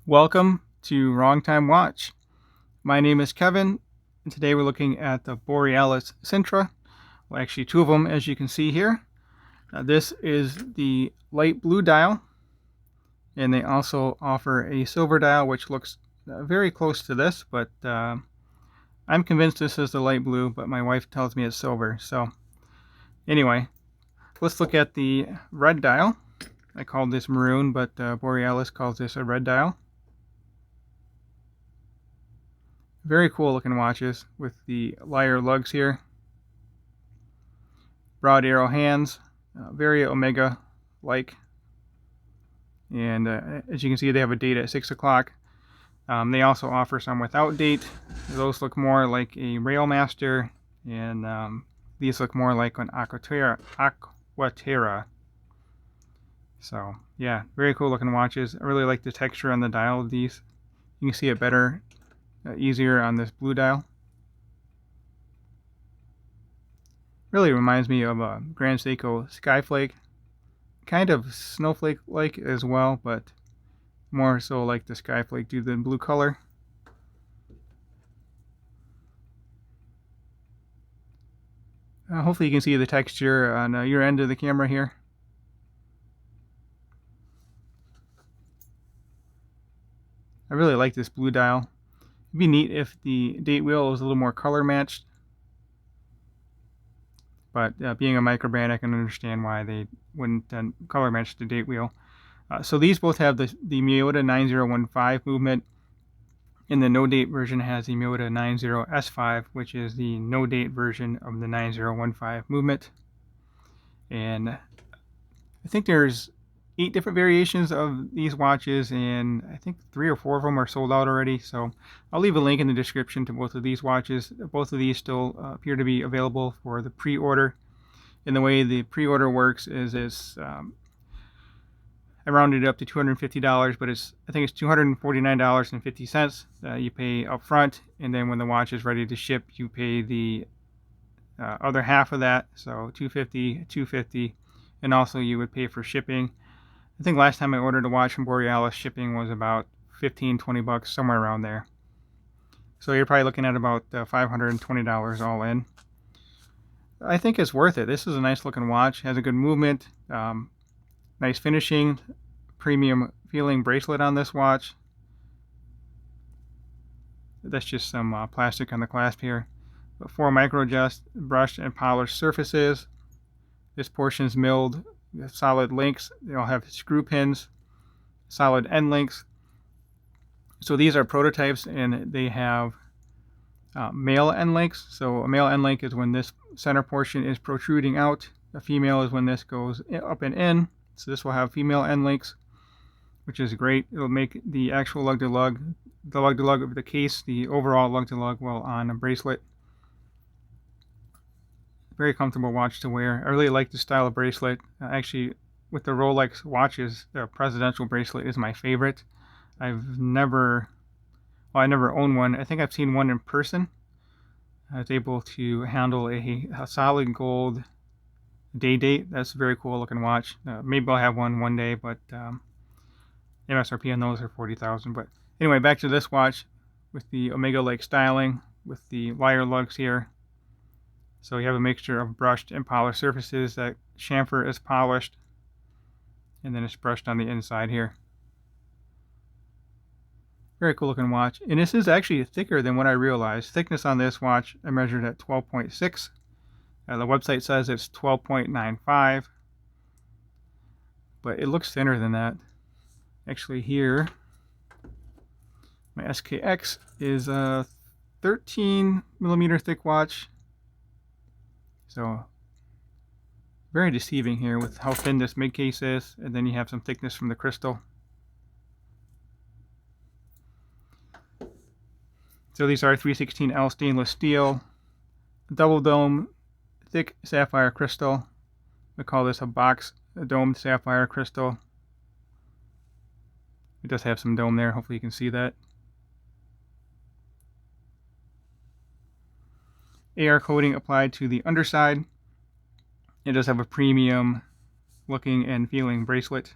Welcome to Wrong Time Watch. My name is Kevin, and today we're looking at the Borealis Sintra. Well, actually, two of them, as you can see here. This is the light blue dial, and they also offer a silver dial, which looks very close to this, but I'm convinced this is the light blue, but my wife tells me it's silver. So anyway, let's look at the red dial. I called this maroon, but Borealis calls this a red dial. Very cool looking watches with the lyre lugs here. Broad arrow hands, very Omega like. And as you can see, they have a date at 6 o'clock. They also offer some without date. Those look more like a Railmaster, and these look more like an Aquaterra. So yeah, very cool looking watches. I really like the texture on the dial of these. You can see it better, easier on this blue dial. Really reminds me of a Grand Seiko Skyflake. Kind of snowflake-like as well, but more so like the Skyflake due to the blue color. Hopefully you can see the texture on your end of the camera here. I really like this blue dial. It'd be neat if the date wheel was a little more color matched. But being a micro brand, I can understand why they wouldn't color match the date wheel. So these both have the Miyota 9015 movement, and the no date version has the Miyota 90S5, which is the no date version of the 9015 movement. And I think there's 8 different variations of these watches, and I think 3 or 4 of them are sold out already. So I'll leave a link in the description to both of these watches. Both of these still appear to be available for the pre-order. And the way the pre-order works is I rounded it up to $250, but I think it's $249.50 you pay up front, and then when the watch is ready to ship, you pay the other half of that, so $250, and also you would pay for shipping. I think last time I ordered a watch from Borealis, shipping was about $15-20, somewhere around there. So you're probably looking at about $520 all in. I think it's worth it. This is a nice looking watch, has a good movement, nice finishing, premium feeling bracelet on this watch. That's just some plastic on the clasp here. 4 micro brushed and polished surfaces. This portion is milled with solid links. They all have screw pins, solid end links. So these are prototypes, and they have male end links. So a male end link is when this center portion is protruding out. A female is when this goes up and in. So this will have female end links, which is great. It'll make the actual lug-to-lug, the lug-to-lug of the case, the overall lug-to-lug while on a bracelet. Very comfortable watch to wear. I really like the style of bracelet. Actually, with the Rolex watches, the presidential bracelet is my favorite. I never owned one. I think I've seen one in person. I was able to handle a solid gold day date. That's a very cool looking watch. Maybe I'll have one day, but MSRP on those are $40,000. But anyway, back to this watch with the Omega Lake styling with the lyre lugs here. So you have a mixture of brushed and polished surfaces. That chamfer is polished, and then it's brushed on the inside here. Very cool looking watch. And this is actually thicker than what I realized. Thickness on this watch I measured at 12.6. The website says it's 12.95, but it looks thinner than that. Actually here, my SKX is a 13 millimeter thick watch. So very deceiving here with how thin this mid case is, and then you have some thickness from the crystal. So these are 316L stainless steel, double dome, thick sapphire crystal. We call this a domed sapphire crystal. It does have some dome there. Hopefully you can see that. AR coating applied to the underside. It does have a premium looking and feeling bracelet.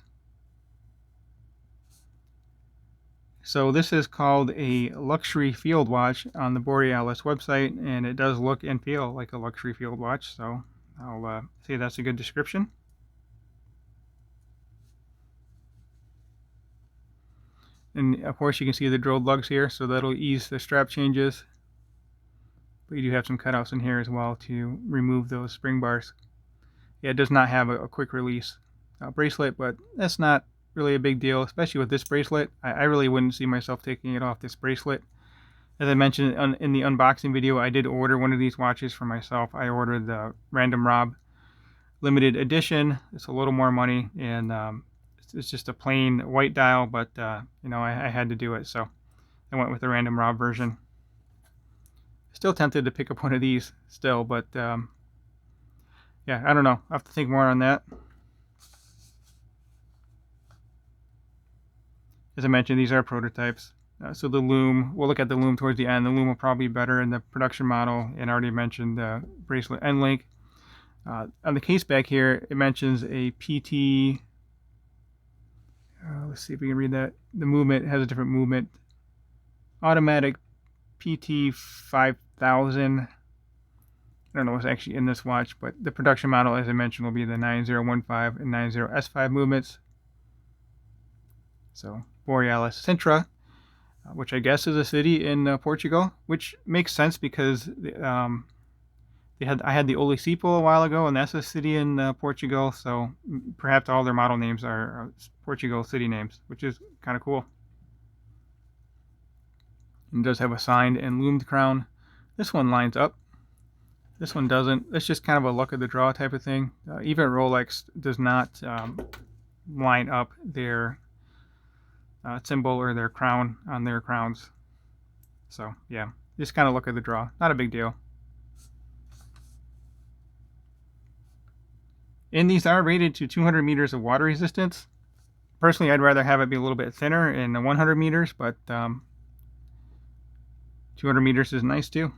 So this is called a luxury field watch on the Borealis website, and it does look and feel like a luxury field watch. So I'll say that's a good description. And of course you can see the drilled lugs here, so that'll ease the strap changes. But you do have some cutouts in here as well to remove those spring bars. Yeah, it does not have a quick release bracelet, but that's not really a big deal, especially with this bracelet. I really wouldn't see myself taking it off this bracelet. As I mentioned in the unboxing video, I did order one of these watches for myself. I ordered the Random Rob limited edition. It's a little more money, and it's just a plain white dial, but you know, I had to do it, so I went with the Random Rob version. Still tempted to pick up one of these still, but yeah, I don't know. I'll have to think more on that. As I mentioned, these are prototypes. So the loom, we'll look at the loom towards the end. The loom will probably be better in the production model, and I already mentioned the bracelet end link. On the case back here, it mentions a PT. Let's see if we can read that. The movement has a different movement. Automatic PT 5000. I don't know what's actually in this watch, but the production model, as I mentioned, will be the 9015 and 90S5 movements. So Borealis Sintra, which I guess is a city in Portugal, which makes sense because I had the Olisipo a while ago, and that's a city in Portugal. So perhaps all their model names are Portugal city names, which is kind of cool. And it does have a signed and loomed crown. This one lines up. This one doesn't. It's just kind of a luck of the draw type of thing. Even Rolex does not line up their symbol or their crown on their crowns. So yeah, just kind of luck of the draw. Not a big deal. And these are rated to 200 meters of water resistance. Personally, I'd rather have it be a little bit thinner in 100 meters, but 200 meters is nice too.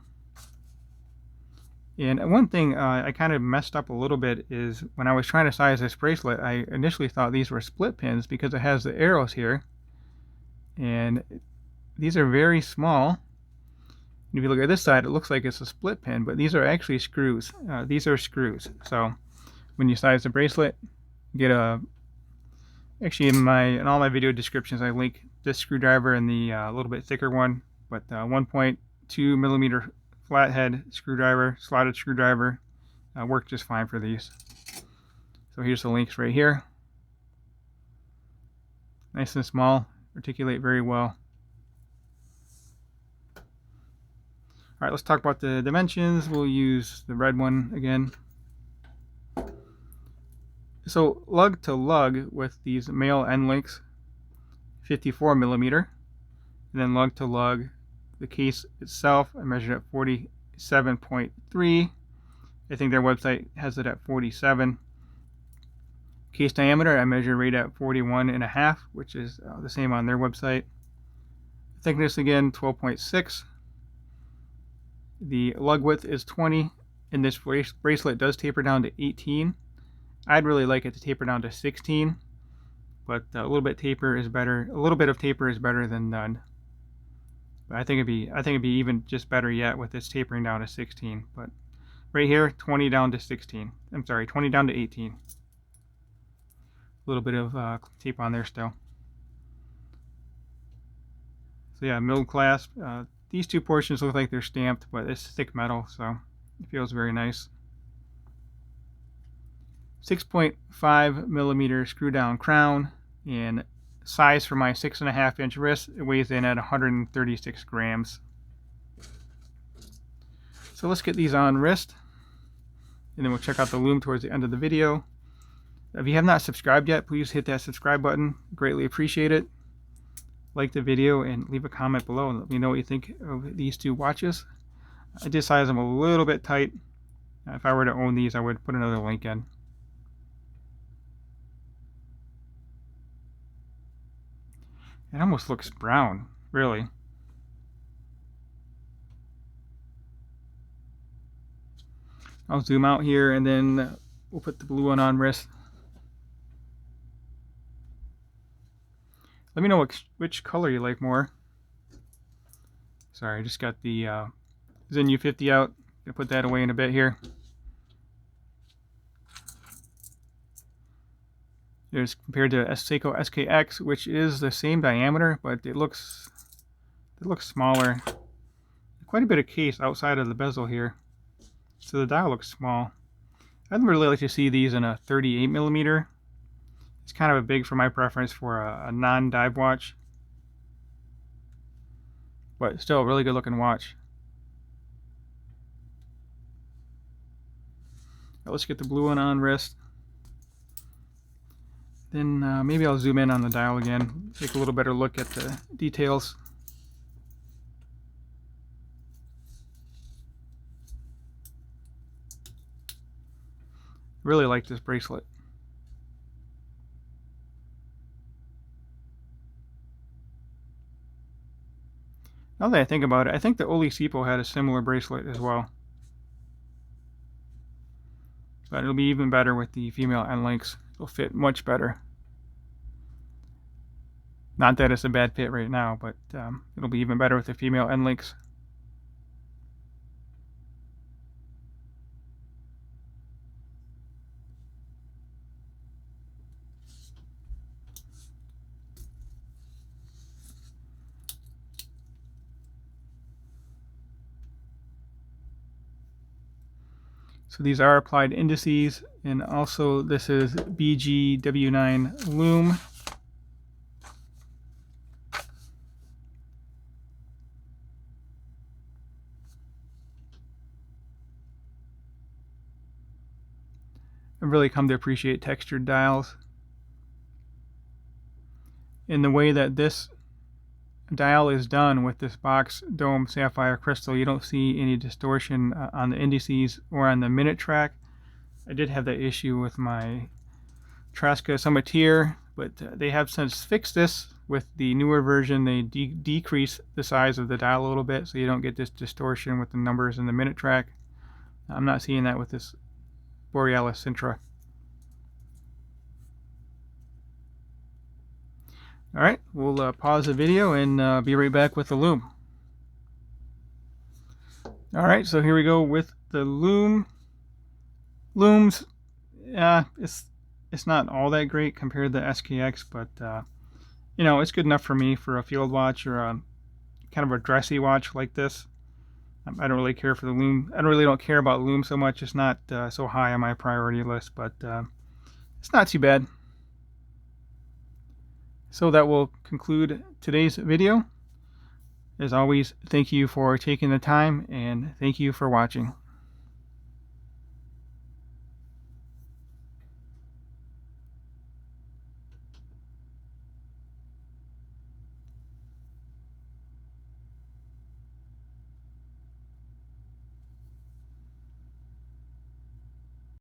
And one thing I kind of messed up a little bit is when I was trying to size this bracelet, I initially thought these were split pins because it has the arrows here. And these are very small. And if you look at this side, it looks like it's a split pin, but these are actually screws. These are screws. So when you size the bracelet, get a... Actually, in all my video descriptions, I link this screwdriver and the little bit thicker one, but 1.2 millimeter flathead screwdriver, slotted screwdriver, work just fine for these. So here's the links right here. Nice and small, articulate very well. All right, let's talk about the dimensions. We'll use the red one again. So lug to lug with these male end links, 54 millimeter, and then lug to lug, the case itself, I measured at 47.3. I think their website has it at 47. Case diameter, I measured right at 41.5, which is the same on their website. Thickness again, 12.6. The lug width is 20, and this bracelet does taper down to 18. I'd really like it to taper down to 16, but a little bit taper is better. A little bit of taper is better than none. But I think it'd be even just better yet with this tapering down to 16. But right here, 20 down to 16. I'm sorry, 20 down to 18. A little bit of tape on there still. So yeah, milled clasp. These two portions look like they're stamped, but it's thick metal, so it feels very nice. 6.5 millimeter screw down crown, and size for my 6.5 inch wrist, it weighs in at 136 grams. So let's get these on wrist, and then we'll check out the loom towards the end of the video. If you have not subscribed yet, please hit that subscribe button. Greatly appreciate it. Like the video and leave a comment below and let me know what you think of these two watches. I did size them a little bit tight. If I were to own these, I would put another link in. It almost looks brown, really. I'll zoom out here and then we'll put the blue one on wrist. Let me know which color you like more. Sorry, I just got the Zen U50 out. Gonna put that away in a bit here. There's compared to Seiko SKX, which is the same diameter, but it looks smaller. Quite a bit of case outside of the bezel here, so the dial looks small. I'd really like to see these in a 38 millimeter. It's kind of a big for my preference for a non-dive watch, but still a really good looking watch. Now let's get the blue one on wrist. Then maybe I'll zoom in on the dial again, take a little better look at the details. Really like this bracelet. Now that I think about it, I think the Olisipo had a similar bracelet as well. But it'll be even better with the female end links. It'll fit much better. Not that it's a bad fit right now, but it'll be even better with the female end links. So these are applied indices, and also this is BGW9 Lume. I've really come to appreciate textured dials. In the way that this dial is done with this box dome sapphire crystal, you don't see any distortion on the indices or on the minute track. I did have that issue with my Trasca Summitier, but they have since fixed this with the newer version. They decrease the size of the dial a little bit so you don't get this distortion with the numbers in the minute track. I'm not seeing that with this Borealis Sintra. Alright, we'll pause the video and be right back with the Lume. Alright, so here we go with the Lume. Lume's, it's not all that great compared to the SKX, but you know, it's good enough for me for a field watch or a kind of a dressy watch like this. I don't really care for the Lume. I really don't care about Lume so much. It's not so high on my priority list, but it's not too bad. So that will conclude today's video. As always, thank you for taking the time, and thank you for watching.